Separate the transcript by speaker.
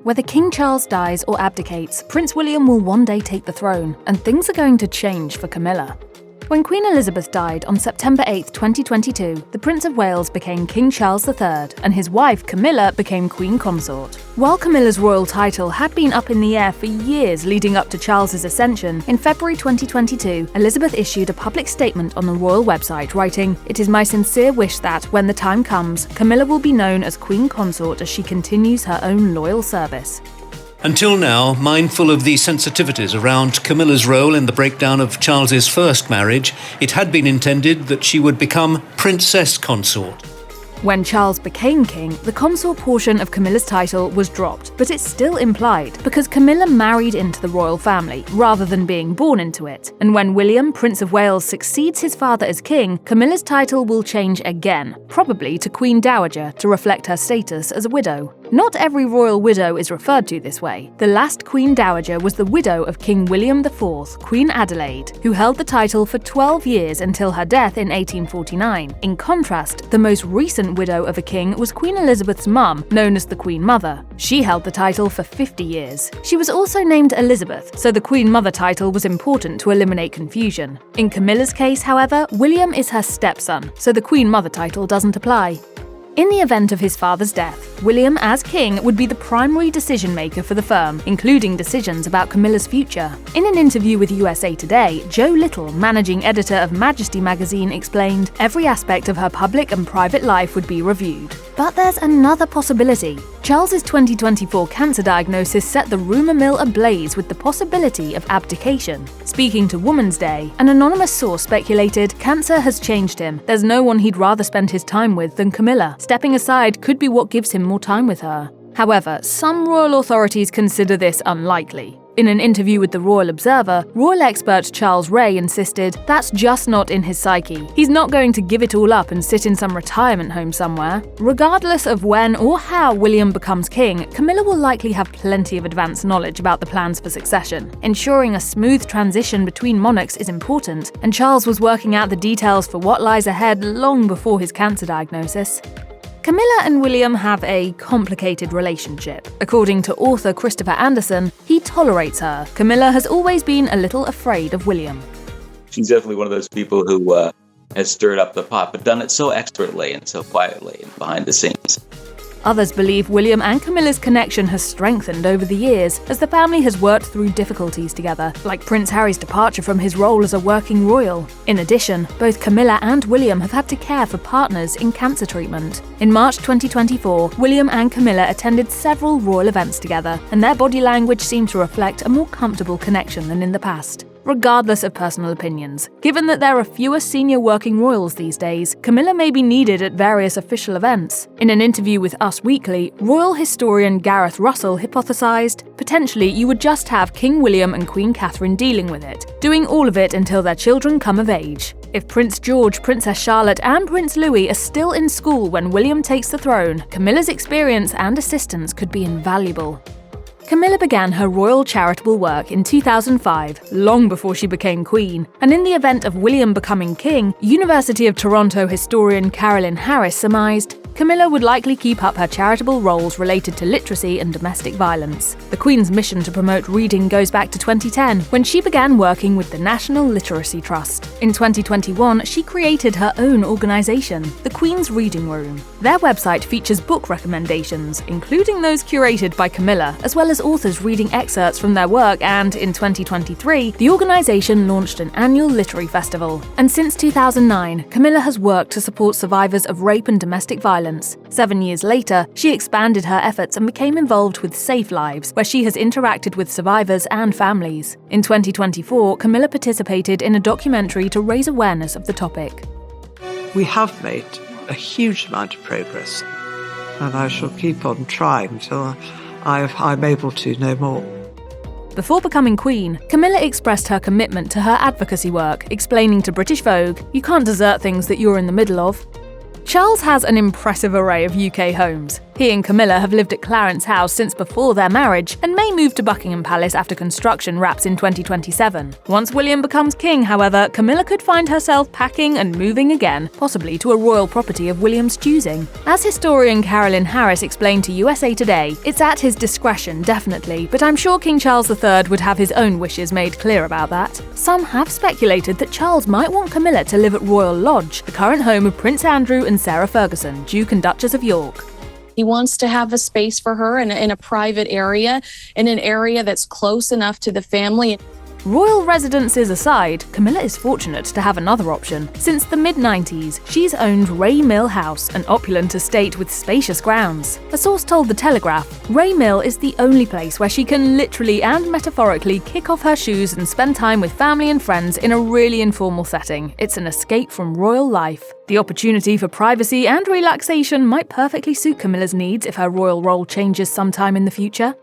Speaker 1: Whether King Charles dies or abdicates, Prince William will one day take the throne, and things are going to change for Camilla. When Queen Elizabeth died on September 8, 2022, the Prince of Wales became King Charles III, and his wife Camilla became Queen Consort. While Camilla's royal title had been up in the air for years leading up to Charles's ascension, in February 2022, Elizabeth issued a public statement on the royal website writing, "It is my sincere wish that, when the time comes, Camilla will be known as Queen Consort as she continues her own loyal service."
Speaker 2: Until now, mindful of the sensitivities around Camilla's role in the breakdown of Charles's first marriage, it had been intended that she would become Princess Consort.
Speaker 1: When Charles became king, the consort portion of Camilla's title was dropped, but it's still implied because Camilla married into the royal family rather than being born into it. And when William, Prince of Wales, succeeds his father as king, Camilla's title will change again, probably to Queen Dowager to reflect her status as a widow. Not every royal widow is referred to this way. The last Queen Dowager was the widow of King William IV, Queen Adelaide, who held the title for 12 years until her death in 1849. In contrast, the most recent widow of a king was Queen Elizabeth's mum, known as the Queen Mother. She held the title for 50 years. She was also named Elizabeth, so the Queen Mother title was important to eliminate confusion. In Camilla's case, however, William is her stepson, so the Queen Mother title doesn't apply. In the event of his father's death, William, as king, would be the primary decision-maker for the firm, including decisions about Camilla's future. In an interview with USA Today, Joe Little, managing editor of Majesty magazine, explained, "Every aspect of her public and private life would be reviewed." But there's another possibility. Charles's 2024 cancer diagnosis set the rumor mill ablaze with the possibility of abdication. Speaking to Woman's Day, an anonymous source speculated, "Cancer has changed him. There's no one he'd rather spend his time with than Camilla. Stepping aside could be what gives him more time with her." However, some royal authorities consider this unlikely. In an interview with the Royal Observer, royal expert Charles Ray insisted that's just not in his psyche. He's not going to give it all up and sit in some retirement home somewhere. Regardless of when or how William becomes king, Camilla will likely have plenty of advanced knowledge about the plans for succession. Ensuring a smooth transition between monarchs is important, and Charles was working out the details for what lies ahead long before his cancer diagnosis. Camilla and William have a complicated relationship. According to author Christopher Anderson, he tolerates her. Camilla has always been a little afraid of William.
Speaker 3: She's definitely one of those people who has stirred up the pot, but done it so expertly and so quietly and behind the scenes.
Speaker 1: Others believe William and Camilla's connection has strengthened over the years as the family has worked through difficulties together, like Prince Harry's departure from his role as a working royal. In addition, both Camilla and William have had to care for partners in cancer treatment. In March 2024, William and Camilla attended several royal events together, and their body language seemed to reflect a more comfortable connection than in the past. Regardless of personal opinions, given that there are fewer senior working royals these days, Camilla may be needed at various official events. In an interview with Us Weekly, royal historian Gareth Russell hypothesized, potentially you would just have King William and Queen Catherine dealing with it, doing all of it until their children come of age. If Prince George, Princess Charlotte, and Prince Louis are still in school when William takes the throne, Camilla's experience and assistance could be invaluable. Camilla began her royal charitable work in 2005, long before she became queen, and in the event of William becoming king, University of Toronto historian Carolyn Harris surmised, Camilla would likely keep up her charitable roles related to literacy and domestic violence. The Queen's mission to promote reading goes back to 2010, when she began working with the National Literacy Trust. In 2021, she created her own organisation, the Queen's Reading Room. Their website features book recommendations, including those curated by Camilla, as well as authors reading excerpts from their work, and in 2023, the organisation launched an annual literary festival. And since 2009, Camilla has worked to support survivors of rape and domestic violence. 7 years later, she expanded her efforts and became involved with Safe Lives, where she has interacted with survivors and families. In 2024, Camilla participated in a documentary to raise awareness of the topic.
Speaker 4: We have made a huge amount of progress, and I shall keep on trying till I'm able to no more.
Speaker 1: Before becoming queen, Camilla expressed her commitment to her advocacy work, explaining to British Vogue, "You can't desert things that you're in the middle of." Charles has an impressive array of UK homes. He and Camilla have lived at Clarence House since before their marriage and may move to Buckingham Palace after construction wraps in 2027. Once William becomes king, however, Camilla could find herself packing and moving again, possibly to a royal property of William's choosing. As historian Carolyn Harris explained to USA Today, it's at his discretion, definitely, but I'm sure King Charles III would have his own wishes made clear about that. Some have speculated that Charles might want Camilla to live at Royal Lodge, the current home of Prince Andrew and Sarah Ferguson, Duke and Duchess of York.
Speaker 5: He wants to have a space for her in a private area, in an area that's close enough to the family.
Speaker 1: Royal residences aside, Camilla is fortunate to have another option. Since the mid-90s, she's owned Ray Mill House, an opulent estate with spacious grounds. A source told The Telegraph, Ray Mill is the only place where she can literally and metaphorically kick off her shoes and spend time with family and friends in a really informal setting. It's an escape from royal life. The opportunity for privacy and relaxation might perfectly suit Camilla's needs if her royal role changes sometime in the future.